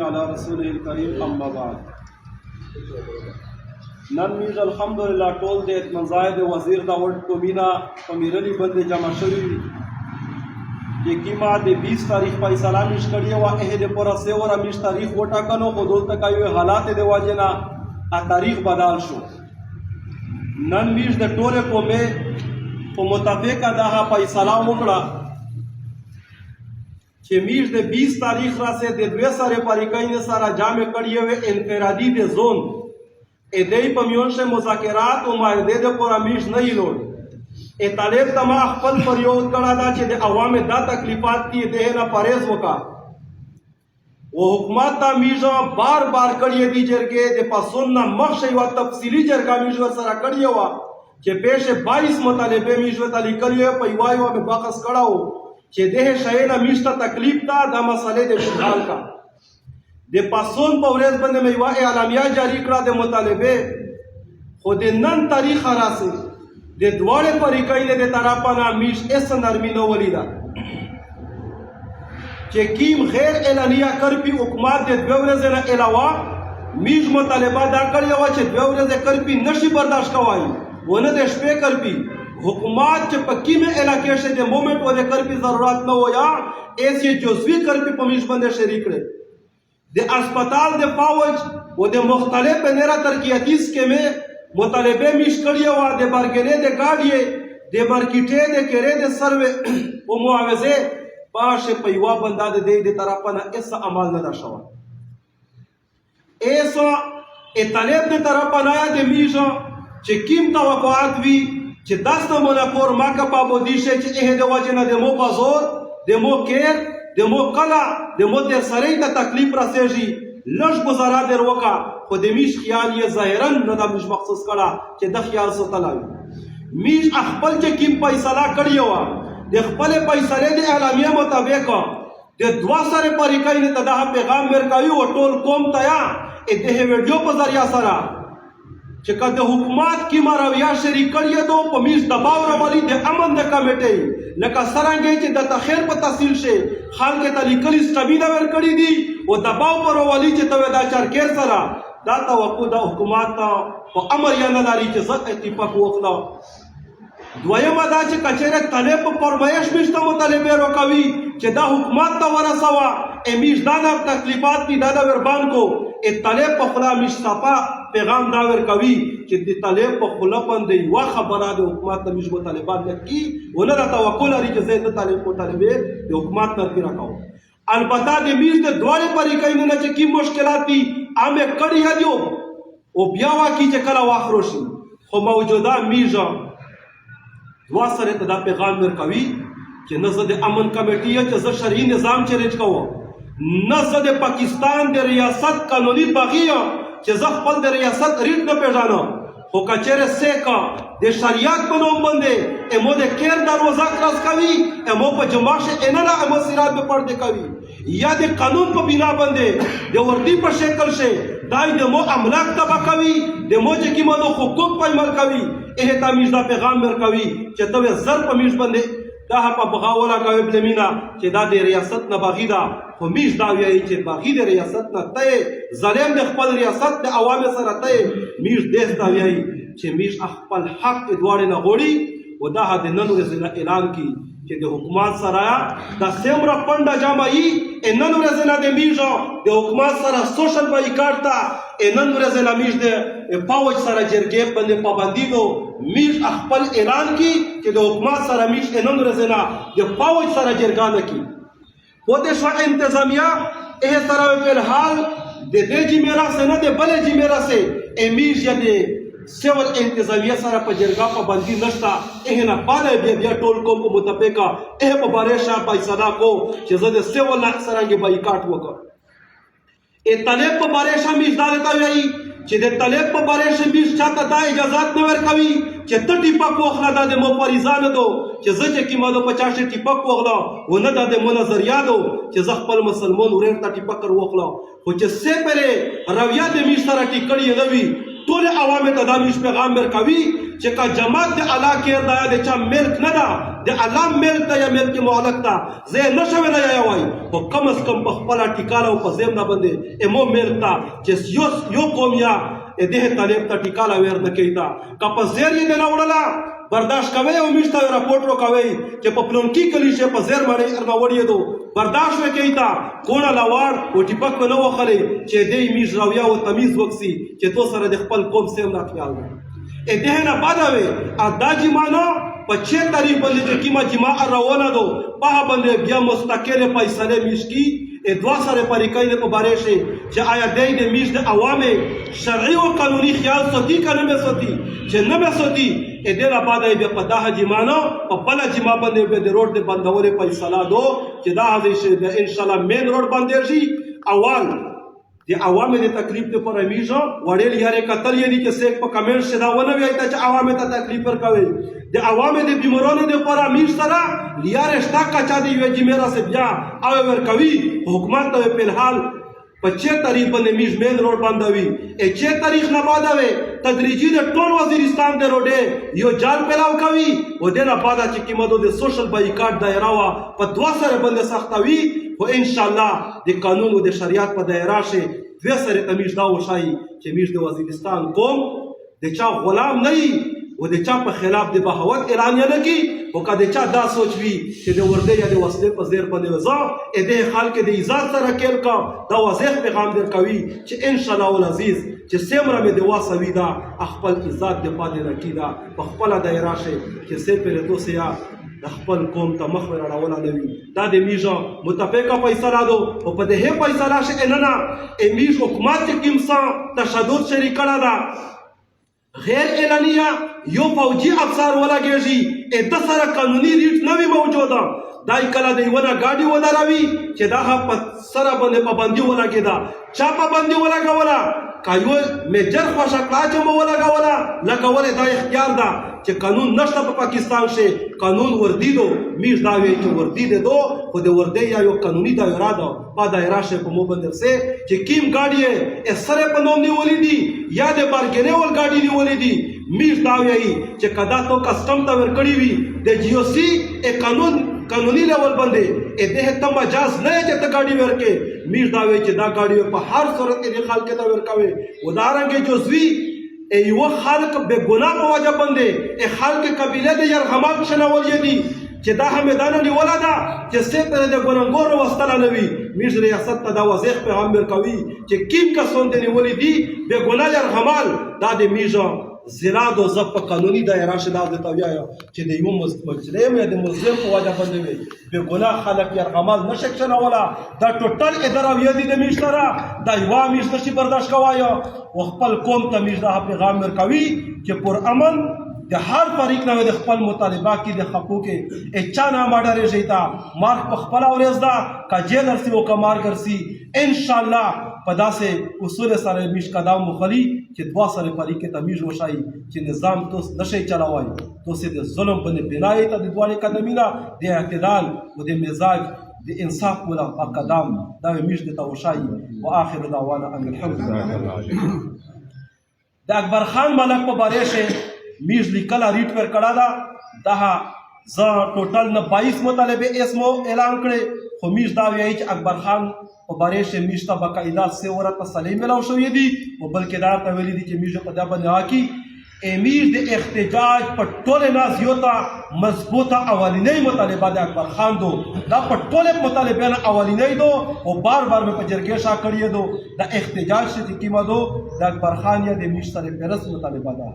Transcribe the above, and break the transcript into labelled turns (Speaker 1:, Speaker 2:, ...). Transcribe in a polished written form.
Speaker 1: على رسوله الكريم اما بعد نن میز الحمدلله ټول د اطمنځای د وزیر دا ورډ کومینا په میرلی باندې جمع شوي چې کیما د 20 تاریخ فیصله نش کړی و اهل پر سے ور امیش تاریخ وټاکنو خو دلته کوي حالات د واجنا ا تاریخ بدل شو نن میز د ټوله قومه په مطابق دا فیصله وکړه چې میش د 20 تاریخ را سے د دوه سره پاریکاین سره جامع کړی و انفرادی د زون ا دې په میون سے مذاکرات او معاهده د پر میش نه لوړ ا طالب تما خپل پریود کړه دا چې د عوام دا تکلیفات کی ده نه پرهیز وکا و حکومت تا میجا بار بار کړی دی جرګه د پاسونه مخشه و تفصیلی جرګه میجو سره کړی و چې پیش 22 مطالبه میجو تعالی کړی په وایو به بحث کړهو چې ده شاینا میشته تکلیف تا د مسلې د حل کا د پاسون په ورځ باندې مې وا اعلامیه جاری کړه د مطالبه خو د نن تاریخ راسه د دواړه پریکاین د طرفانه میش اس نرمی نو ولیدا چې کیم غیر اعلانیه کرپی حکومت د دوه ورځې نه علاوه میش مطالبه دا کړی و چې دوه ورځې کرپی نشي برداشت کوي ونه د شپې کرپی حکومت چې پکی میں علاقے سے دے مومنٹ و دے کرپی ضرورت نہ ہو یا ایسی جزوی کرپی پمیش بندے شریک رہے دے اسپتال دے فاوج و دے مختلف نیرہ ترکیاتیس کے میں مطالبے میش کریے و دے بارگنے دے گاڑیے دے مارکیٹے دے کرے دے سروے و معاوضے باش پیوا بندہ دے دے طرفانا ایسا عمال نہ دا شوا ایسا طالب دے طرفانا دے میشا چے کیم توقعات وی چې داسته مونکور ما کا پابودی شه چې اه د وجنه د مو بازور د مو کیر د مو کلا د مو تر سره د تکلیف راسېږي لږ گزاره در وکا خو د میش خیال یې ظاهرا نه د مش مخصوص کړه چې د خیال ستلاوي میش خپل چې کیم فیصله کړی و د خپل فیصله د اعلامیه مطابق د دوا سره پریکاین ته د پیغام ورکوي او ټول قوم ته یا د ویډیو په ذریعہ سره چې کله حکومت کی مارویا شریک کړی دو په میش دباو راولي د امن د کمیټې لکه څنګه چې د تخیر په تحصیل شه خلک ته لیکل استبیدا ور کړی دي او دباو پر راولي چې ته دا چرکیر سره دا توقع د حکومت په امر یا نه لري چې زت اتفاق وکړه دویمه دا چې کچېره طالب په فرمایش میشته مطالبه وکوي چې دا حکومت ته ورسوا امیش دا نه تکلیفات کی دا وربان کو ا طالب په خلا مشتاپا پیغام دا ورکوي چې د طالب په خلا باندې وا خبره د حکومت د مش مطالبات لکې ونه دا توقع لري چې زه د طالب مطالبه د حکومت تر راکاو البته د میز د دوه پریکاین نه چې کی مشکلات دي امه کړی هدیو او بیا واکي چې کله واخرو شي خو موجوده میزه دوا سره ته دا پیغام ورکوي چې نه زه د امن کمیټې چې زه شرعي نظام چیلنج کوم نه زه د پاکستان د ریاست قانوني بغیا چې زه خپل د ریاست ریټ نه پیژانم خو کچېره سیکا د شریعت په نوم باندې امو د کیر دروازه کراس کوي امو په جماشه انلا امو سیرات په پرده کوي یا د قانون په بنا باندې د وردی په شکل شه دای د مو املاک تبا کوي د مو چې کی مو حقوق پایمال کوي اه تامیز دا پیغام ورکوي چې ته زر په میش باندې دا په بغاوله کوي بلمینا چې دا د ریاست نه باغی دا خو میش دا وایي چې باغی د ریاست نه ته ظالم د خپل ریاست د عوام سره ته میش دې دا وایي چې میش خپل حق دواړه نه غوړي او دا د نن ورځې اعلان کی چې د حکومت سره د سیمرا پنده جامعي نن ورځې نه د میش د حکومت سره سوشل بایکاټ تا نن ورځې نه میش د پاوچ سره جرګې باندې پابندي نو میش خپل اعلان کی چې د حکومت سره میش نن ورځې نه د پاوچ سره جرګه نه کی و د شو انتظامیه اه سره په حال د دې جمیرا سره نه د بلې جمیرا سره امیش یا د سیول انتظامیه سره په جرګه پابندي نشتا اه نه باندې بیا ټول کوم په متفقه اه په باره شاه فیصله کو چې زه د سیول سره بایکاټ وکړم ا طالب په باره شاه میش دا ته وایي چې د طالب په باره شاه میش چاته دا اجازه نه ورکوي چې ته ټیپک واخله دا د مو پریزان دو چې زه چې کی ماده 50 ټیپک واخله ونه دا د مو نظریه دو چې زه خپل مسلمان ورته ټیپک واخله خو چې سه پره رویا د میش سره ټیکړی نه وي ټول عوام ته دا میش پیغام ورکوي چې کا جماعت د علاقه دا د چا ملک نه دا د الله ملک ته یا ملک مالک ته زه نشم ویلی وای خو کم از کم په خپله ټیکاله او په ذهن باندې امو ملک ته چې یو قوم یا دې طالب ته ټیکاله ویر نه کوي تا که په زیر یې نه وړله برداشت کوئ او میش ته راپورټ وکوئ چې په پلونکي کلي چې په زیر باندې راوړېدو برداشت وکړئ تا کونه لاواړ او ټیپک به نه وخلی چې دی میش راویا او تمیز وکسي چې تو سره د خپل قوم سیم را خیال دی دې نه بعد وې دا جمانو په چه طریق باندې چې کیما جماع روانه دو په باندې بیا مستقل فیصله میش کی دوا سره پریکای د مبارک شي چې آیا د میش د عوامه شرعي او قانوني خیال ساتي کنه مې ساتي چې نه مې ساتي دې را بعد بیا په داه جمانو په بل جما باندې به د روډ د بندولې فیصله دو چې دا حاضر ان شاء الله مین روډ باندې شي اول د عوامو د تکلیف لپاره میشو وړل یاره قتل یې دي چې سیک په کمنټ شدا ونه وي چې عوامو ته تکلیف ورکوي د عوامو د بیمارانو لپاره میش سره لیاره شتا کچا دی وی چې میرا سے بیا او ورکوي حکومت ته په الحال په چه طریق باندې میش مین روډ باندې چه طریق نه باندې تدریجي د ټول وزیرستان د روډه یو جال پلاو کوي او د نه پاده چې کیمدو د سوشل بایکاټ دایره وا په دوا سره باندې سختوي او ان شاء الله د قانون او د شریعت په دایره شي دوی سره تمیش دا وشای چې میش د وزیرستان قوم د چا غلام نه و د چا په خلاف د بغاوت اعلان نه کی او کله چا دا سوچ وی چې د ورده یا د وسلې په زیر باندې وځه د خلک د عزت سره کېل کا دا واضح پیغام در کوي چې ان شاء الله العزیز چې سیمره مې د واسوي دا خپل عزت د پاتې رکیدا په خپل دایره شي چې سې پر توسیا د خپل قوم ته مخ ورړول نه وي دا د میژه متفقه فیصله دو او په دې فیصله شي نه میژ حکومت کې کیمسا تشدد شریک کړه دا غیر اعلانیه یو فوجي افسر ولاږي د سره قانوني ریټ نه وي موجوده دای کله دی ونه گاډي وداروي چې دا په سره باندې پابندي ولاګیدا چا پابندي ولاګولا کایو میجر خوشکلا چې مو ولاګولا لکه ولې دا اختیار ده چې قانون نشته په پاکستان شي قانون وردی دو میش دا وی چې وردی دو خو د وردی یا یو قانوني دایره ده په دایره شي په مو باندې سه چې کیم گاډي سره په نوم نیولې دي یا د بارګنه ول گاډي نیولې دي میش دا وی چې کدا تو کسٹم ته ورکړی وي د جی او سی قانوني لیول باندې دې ته مجاز نه چې ته گاډي ورکې میش دا وی چې دا گاډي په هر صورت کې خلک ته ورکوي ودارنګ جزوی یو خلق به ګناه په وجه باندې خلک قبیله د یرغمال شنول یدي چې دا همدانه نیولا ده چې سه پر د ګورنګور وستل نه وي میش ریاست ته دا وضاحت پیغام ورکوي چې کیم کسون د نیولې دي به ګناه یرغمال دا د میژه زراد او زب په قانوني دایره شدا د تویا چې د یو مجرم یا د مظلوم په وجه باندې به ګناه خلق یرغمال نشکشنه ولا دا ټوټل اداره یدي د میش سره دا یو میش نشي برداشت کوایو او خپل قوم ته میش دا پیغام ورکوي چې پر امن د هر فریق نه د خپل مطالبه کې د حقوق اچا نه ماډر شيتا مارک په خپل اورز دا کجل ارسي او کمار کرسي ان شاء الله په داسې اصول سره میش قدم مخلي چې دوا سره فریق ته میش وشای چې نظام تو نشي چلاوي تو سه د ظلم باندې بنای ته د دوه قدمینا د اعتدال او د مزاج د انصاف ولا قدم دا میش د توشای او اخر دعوانا ان الحمد لله د اکبر خان ملک په باره شه میش لیکل ریټ ور کړه دا ز ټوټل نه 22 مطالبه اسمو اعلان کړي خو میش دا وایي چې اکبر خان په باره شه میش ته باقاعده سه ورته سلیم ملاو شوې دي او بلکې دا ته ویلي دي چې میش په دا باندې هاکي امیر د احتجاج په ټوله ناز یو ته مضبوطه اولینی مطالبه د اکبر خان دو دا په ټوله مطالبه نه اولینی دو او بار بار په جرګه شا کړی دو د احتجاج چې کیما دو د اکبر خان یا د میش سره پرس مطالبه ده